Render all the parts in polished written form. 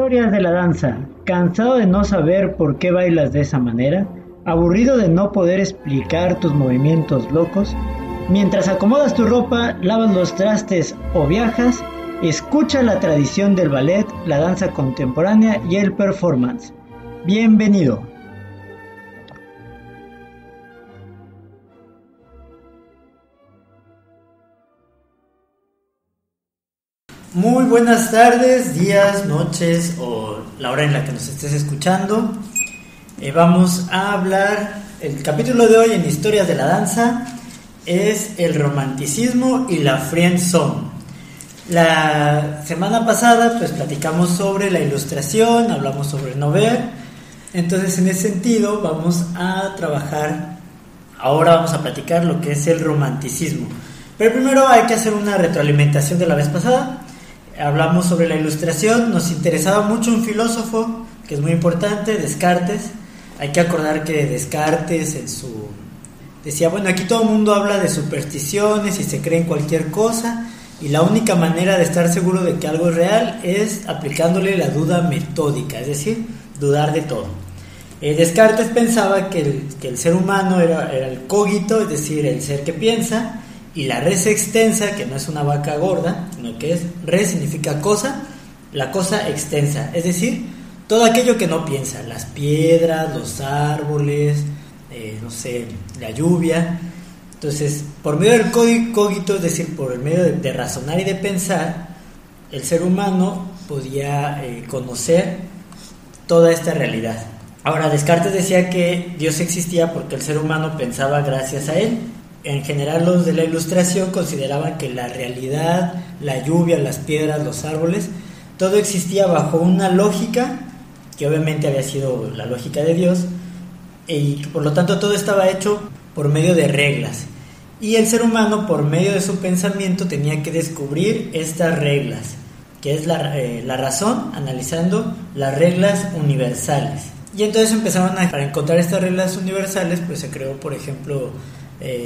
Historias de la danza. ¿Cansado de no saber por qué bailas de esa manera? ¿Aburrido de no poder explicar tus movimientos locos? Mientras acomodas tu ropa, lavas los trastes o viajas, escucha la tradición del ballet, la danza contemporánea y el performance. Bienvenido. Muy buenas tardes, días, noches o la hora en la que nos estés escuchando. Vamos a hablar, el capítulo de hoy en Historias de la Danza es el romanticismo y la friendzone. La semana pasada pues platicamos sobre la ilustración, hablamos sobre Nover. Entonces en ese sentido vamos a trabajar, ahora vamos a platicar lo que es el romanticismo. Pero primero hay que hacer una retroalimentación de la vez pasada. Hablamos sobre la ilustración, nos interesaba mucho un filósofo que es muy importante, Descartes. Hay que acordar que Descartes decía, bueno, aquí todo el mundo habla de supersticiones y se cree en cualquier cosa, y la única manera de estar seguro de que algo es real es aplicándole la duda metódica, es decir, dudar de todo. Descartes pensaba que el ser humano era el cogito, es decir, el ser que piensa, y la res extensa, que no es una vaca gorda, sino que es res significa cosa, la cosa extensa, es decir, todo aquello que no piensa, las piedras, los árboles, la lluvia. Entonces, por medio del cogito, es decir, por el medio de razonar y de pensar, el ser humano podía conocer toda esta realidad. Ahora, Descartes decía que Dios existía porque el ser humano pensaba gracias a él. En general, los de la ilustración consideraban que la realidad, la lluvia, las piedras, los árboles, todo existía bajo una lógica que obviamente había sido la lógica de Dios, y por lo tanto todo estaba hecho por medio de reglas, y el ser humano por medio de su pensamiento tenía que descubrir estas reglas, que es la razón analizando las reglas universales. Y entonces empezaron para encontrar estas reglas universales, pues se creó, por ejemplo,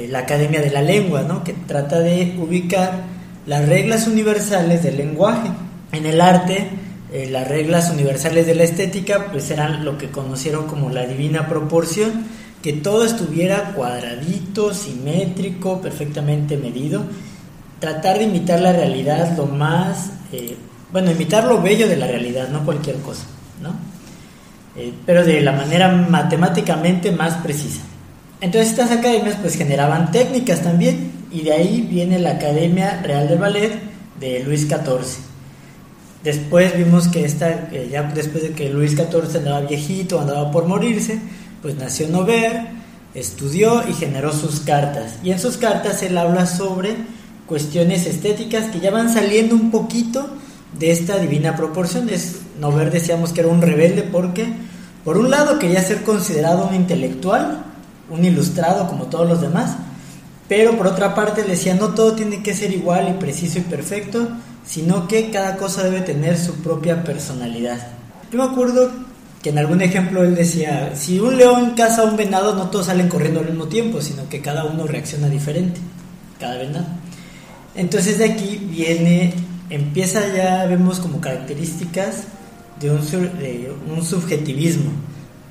la Academia de la Lengua, ¿no? Que trata de ubicar las reglas universales del lenguaje. En el arte, las reglas universales de la estética pues eran lo que conocieron como la divina proporción, que todo estuviera cuadradito, simétrico, perfectamente medido, tratar de imitar la realidad lo más, imitar lo bello de la realidad, no cualquier cosa, ¿no? Pero de la manera matemáticamente más precisa. Entonces estas academias pues generaban técnicas también, y de ahí viene la Academia Real de Ballet de Luis XIV. Después vimos que ya después de que Luis XIV andaba viejito, andaba por morirse, pues nació Nover, estudió y generó sus cartas. Y en sus cartas él habla sobre cuestiones estéticas que ya van saliendo un poquito de esta divina proporción. Nover decíamos que era un rebelde porque, por un lado, quería ser considerado un intelectual, un ilustrado como todos los demás, pero por otra parte le decía, no todo tiene que ser igual y preciso y perfecto, sino que cada cosa debe tener su propia personalidad. Yo me acuerdo que en algún ejemplo él decía, si un león caza a un venado, no todos salen corriendo al mismo tiempo, sino que cada uno reacciona diferente, cada venado. Entonces de aquí empieza, ya vemos como características de un subjetivismo.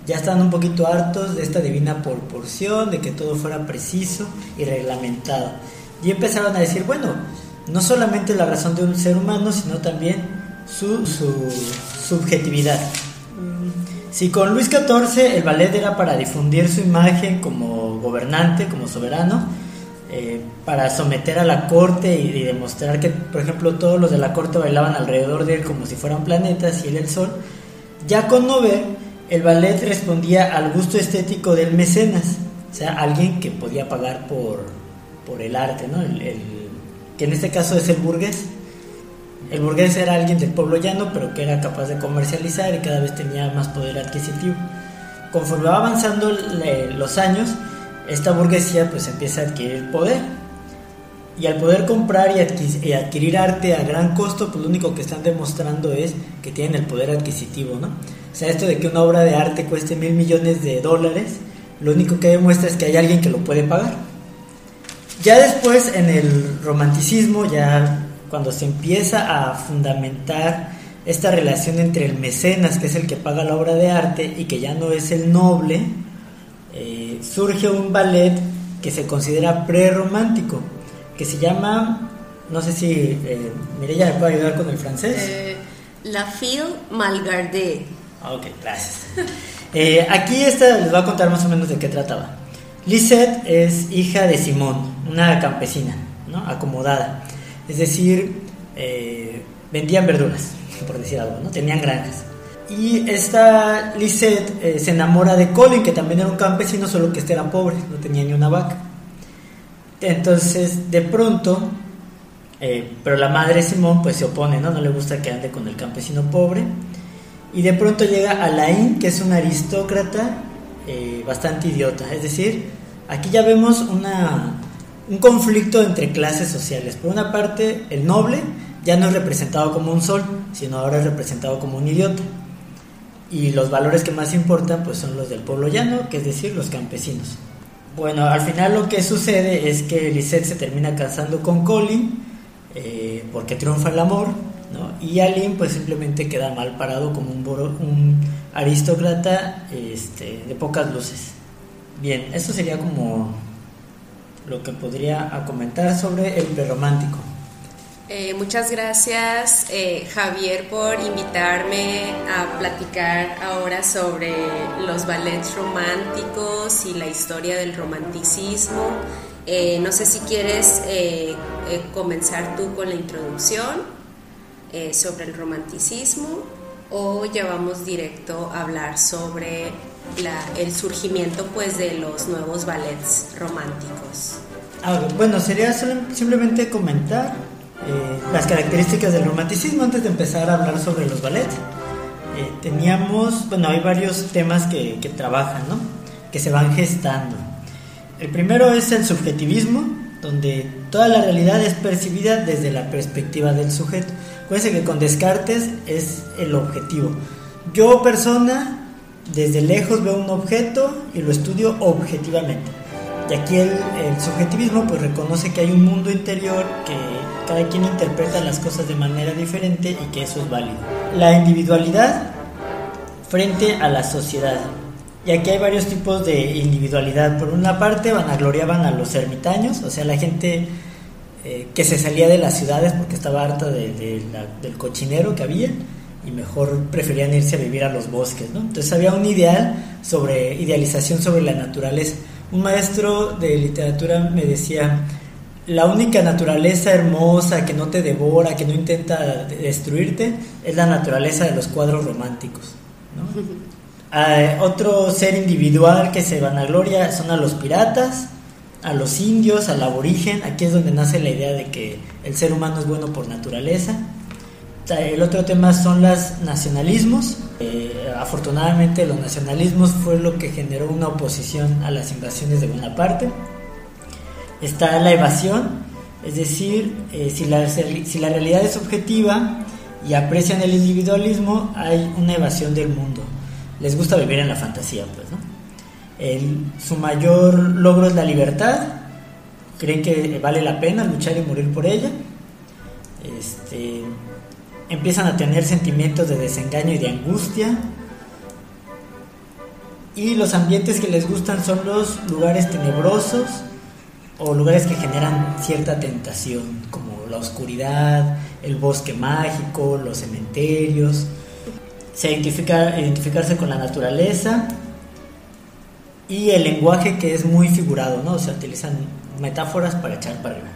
Ya estaban un poquito hartos de esta divina proporción, de que todo fuera preciso y reglamentado. Y empezaron a decir, bueno, no solamente la razón de un ser humano, sino también su subjetividad. Si con Luis XIV el ballet era para difundir su imagen como gobernante, como soberano, para someter a la corte y demostrar que, por ejemplo, todos los de la corte bailaban alrededor de él como si fueran planetas y él el sol, ya con Nover el ballet respondía al gusto estético del mecenas, o sea, alguien que podía pagar por el arte, ¿no? Que en este caso es el burgués. El burgués era alguien del pueblo llano, pero que era capaz de comercializar y cada vez tenía más poder adquisitivo. Conforme va avanzando los años, esta burguesía pues empieza a adquirir poder, y al poder comprar y adquirir arte a gran costo, pues lo único que están demostrando es que tienen el poder adquisitivo, ¿no? O sea, esto de que una obra de arte cueste $1,000 millones, lo único que demuestra es que hay alguien que lo puede pagar. Ya después, en el romanticismo, ya cuando se empieza a fundamentar esta relación entre el mecenas, que es el que paga la obra de arte, y que ya no es el noble, surge un ballet que se considera prerromántico, que se llama, no sé si Mireya me puede ayudar con el francés. La Fille Malgardée. Ok, gracias. Aquí les voy a contar más o menos de qué trataba. Lisette es hija de Simón, una campesina, ¿no? Acomodada, es decir, vendían verduras, por decir algo, ¿no? Tenían granjas. Y esta Lisette se enamora de Colin, que también era un campesino, solo que este era pobre, no tenía ni una vaca. Entonces, de pronto, pero la madre de Simón pues se opone, ¿no? No le gusta que ande con el campesino pobre. Y de pronto llega Alain, que es un aristócrata bastante idiota. Es decir, aquí ya vemos un conflicto entre clases sociales. Por una parte, el noble ya no es representado como un sol, sino ahora es representado como un idiota. Y los valores que más importan pues son los del pueblo llano, que es decir, los campesinos. Bueno, al final lo que sucede es que Lisette se termina casando con Colin, porque triunfa el amor, ¿no? Y Alain pues simplemente queda mal parado como un aristócrata de pocas luces. Bien, esto sería como lo que podría comentar sobre el prerromántico. Muchas gracias, Javier, por invitarme a platicar ahora sobre los ballets románticos y la historia del romanticismo. No sé si quieres comenzar tú con la introducción sobre el romanticismo, o ya vamos directo a hablar sobre el surgimiento pues de los nuevos ballets románticos. Bueno, sería simplemente comentar las características del romanticismo antes de empezar a hablar sobre los ballets. Hay varios temas que trabajan, ¿no? Que se van gestando. El primero es el subjetivismo, donde toda la realidad es percibida desde la perspectiva del sujeto. Acuérdense que con Descartes es el objetivo. Yo, persona, desde lejos veo un objeto y lo estudio objetivamente. Y aquí el subjetivismo pues reconoce que hay un mundo interior, que cada quien interpreta las cosas de manera diferente y que eso es válido. La individualidad frente a la sociedad. Y aquí hay varios tipos de individualidad. Por una parte vanagloriaban a los ermitaños, o sea, la gente que se salía de las ciudades porque estaba harta del cochinero que había y mejor preferían irse a vivir a los bosques, ¿no? Entonces había un idealización sobre la naturaleza. Un maestro de literatura me decía: la única naturaleza hermosa que no te devora, que no intenta destruirte, es la naturaleza de los cuadros románticos, ¿no? Otro ser individual que se vanagloria son a los piratas, a los indios, al aborigen. Aquí es donde nace la idea de que el ser humano es bueno por naturaleza. El otro tema son los nacionalismos. Afortunadamente los nacionalismos fue lo que generó una oposición a las invasiones de Bonaparte. Está la evasión, es decir, si la realidad es objetiva y aprecian el individualismo, hay una evasión del mundo. Les gusta vivir en la fantasía, pues, ¿no? Su mayor logro es la libertad. Creen que vale la pena luchar y morir por ella. Empiezan a tener sentimientos de desengaño y de angustia. Y los ambientes que les gustan son los lugares tenebrosos o lugares que generan cierta tentación, como la oscuridad, el bosque mágico, los cementerios. Identificarse con la naturaleza y el lenguaje, que es muy figurado, ¿no? O sea, utilizan metáforas para echar para arriba.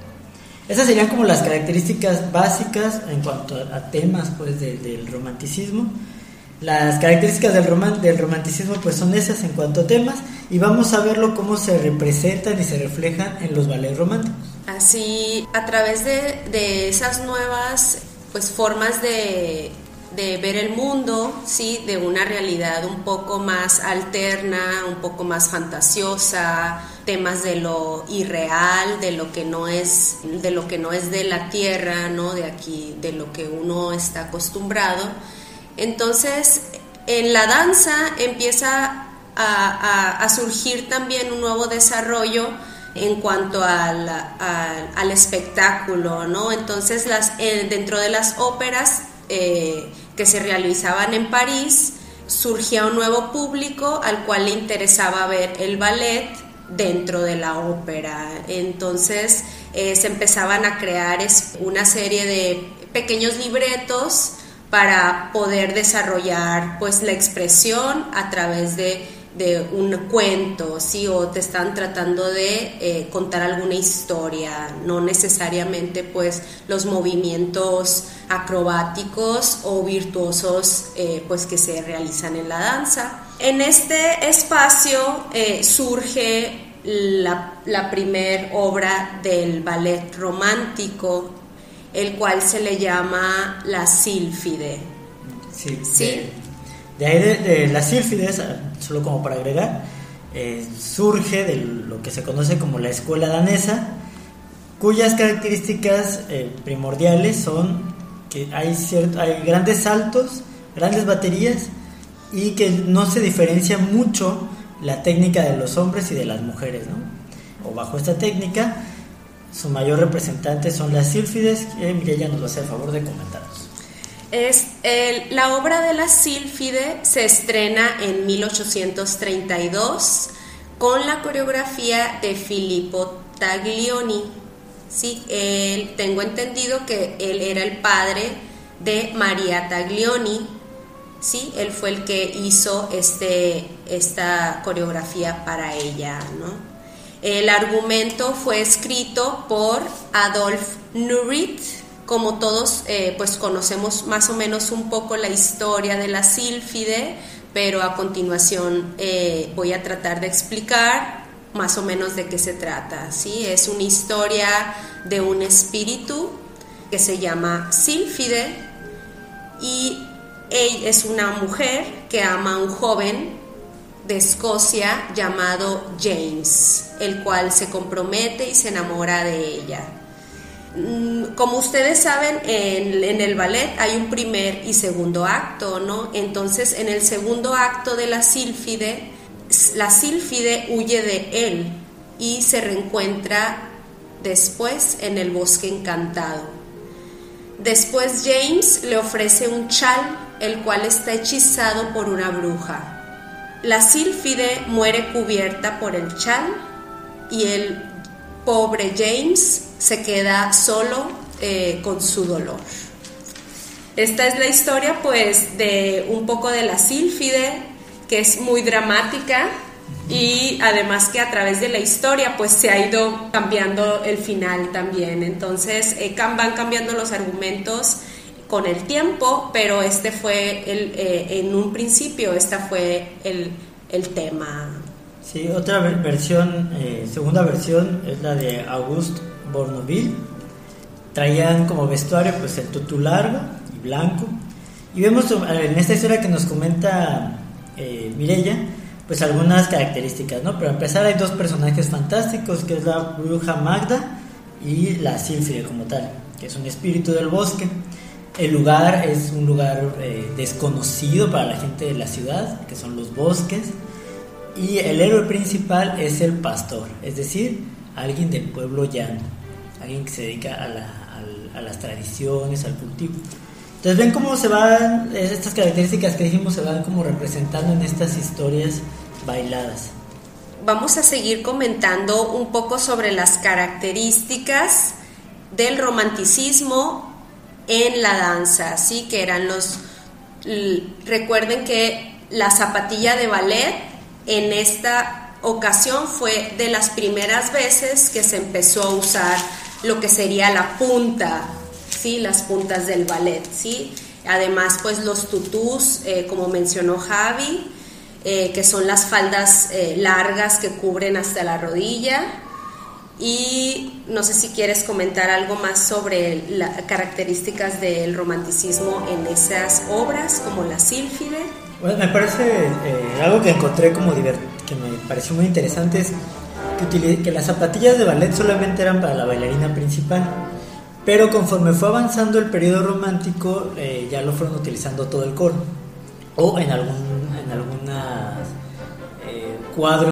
Esas serían como las características básicas en cuanto a temas pues del romanticismo. Las características del romanticismo pues son esas en cuanto a temas, y vamos a verlo cómo se representan y se reflejan en los ballets románticos. Así, a través de esas nuevas pues formas de ver el mundo, ¿sí? De una realidad un poco más alterna, un poco más fantasiosa, temas de lo irreal, de lo que no es de la tierra, ¿no? De aquí, de lo que uno está acostumbrado. Entonces, en la danza empieza a surgir también un nuevo desarrollo en cuanto al espectáculo, ¿no? Entonces, dentro de las óperas que se realizaban en París, surgía un nuevo público al cual le interesaba ver el ballet dentro de la ópera. Entonces se empezaban a crear una serie de pequeños libretos para poder desarrollar pues la expresión a través de un cuento, ¿sí? O te están tratando de contar alguna historia, no necesariamente pues los movimientos acrobáticos o virtuosos pues que se realizan en la danza. En este espacio surge la primer obra del ballet romántico, el cual se le llama la Sílfide. Sí. ¿Sí? De ahí de las sílfides, solo como para agregar, surge de lo que se conoce como la escuela danesa, cuyas características primordiales son que hay grandes saltos, grandes baterías, y que no se diferencia mucho la técnica de los hombres y de las mujeres, ¿no? O bajo esta técnica, su mayor representante son las sílfides, que Mireya nos va a hacer el favor de comentarnos. La obra de la Sílfide se estrena en 1832 con la coreografía de Filippo Taglioni. Sí, tengo entendido que él era el padre de Maria Taglioni. Sí, él fue el que hizo esta coreografía para ella, ¿no? El argumento fue escrito por Adolf Nurit. Como todos pues conocemos más o menos un poco la historia de la Sílfide, pero a continuación voy a tratar de explicar más o menos de qué se trata, ¿sí? Es una historia de un espíritu que se llama Sílfide, y ella es una mujer que ama a un joven de Escocia llamado James, el cual se compromete y se enamora de ella. Como ustedes saben, en el ballet hay un primer y segundo acto, ¿no? Entonces, en el segundo acto de la Sílfide huye de él y se reencuentra después en el bosque encantado. Después James le ofrece un chal, el cual está hechizado por una bruja. La Sílfide muere cubierta por el chal y el pobre James se queda solo con su dolor. Esta es la historia pues de un poco de la Sílfide, que es muy dramática, y además que a través de la historia pues se ha ido cambiando el final también. Entonces van cambiando los argumentos con el tiempo, pero en un principio esta fue el tema. Sí, otra versión, segunda versión, es la de Auguste Bournonville. Traían como vestuario pues el tutú largo y blanco, y vemos en esta historia que nos comenta Mireya pues algunas características, ¿no? Pero empezar, hay dos personajes fantásticos, que es la bruja Magda y la Sílfide como tal, que es un espíritu del bosque. El lugar es un lugar desconocido para la gente de la ciudad, que son los bosques. Y el héroe principal es el pastor, es decir, alguien del pueblo llano, alguien que se dedica a las tradiciones, al cultivo. Entonces ven cómo se van, estas características que dijimos se van como representando en estas historias bailadas. Vamos a seguir comentando un poco sobre las características del romanticismo en la danza, ¿sí? Que eran recuerden que la zapatilla de ballet en esta ocasión fue de las primeras veces que se empezó a usar lo que sería la punta, ¿sí? Las puntas del ballet, ¿sí? Además, pues los tutús, como mencionó Javi, que son las faldas largas que cubren hasta la rodilla. Y no sé si quieres comentar algo más sobre las características del romanticismo en esas obras, como la Sílfide. Bueno, me parece algo que encontré que me pareció muy interesante, es que las zapatillas de ballet solamente eran para la bailarina principal, pero conforme fue avanzando el periodo romántico ya lo fueron utilizando todo el coro, o en algunas cuadros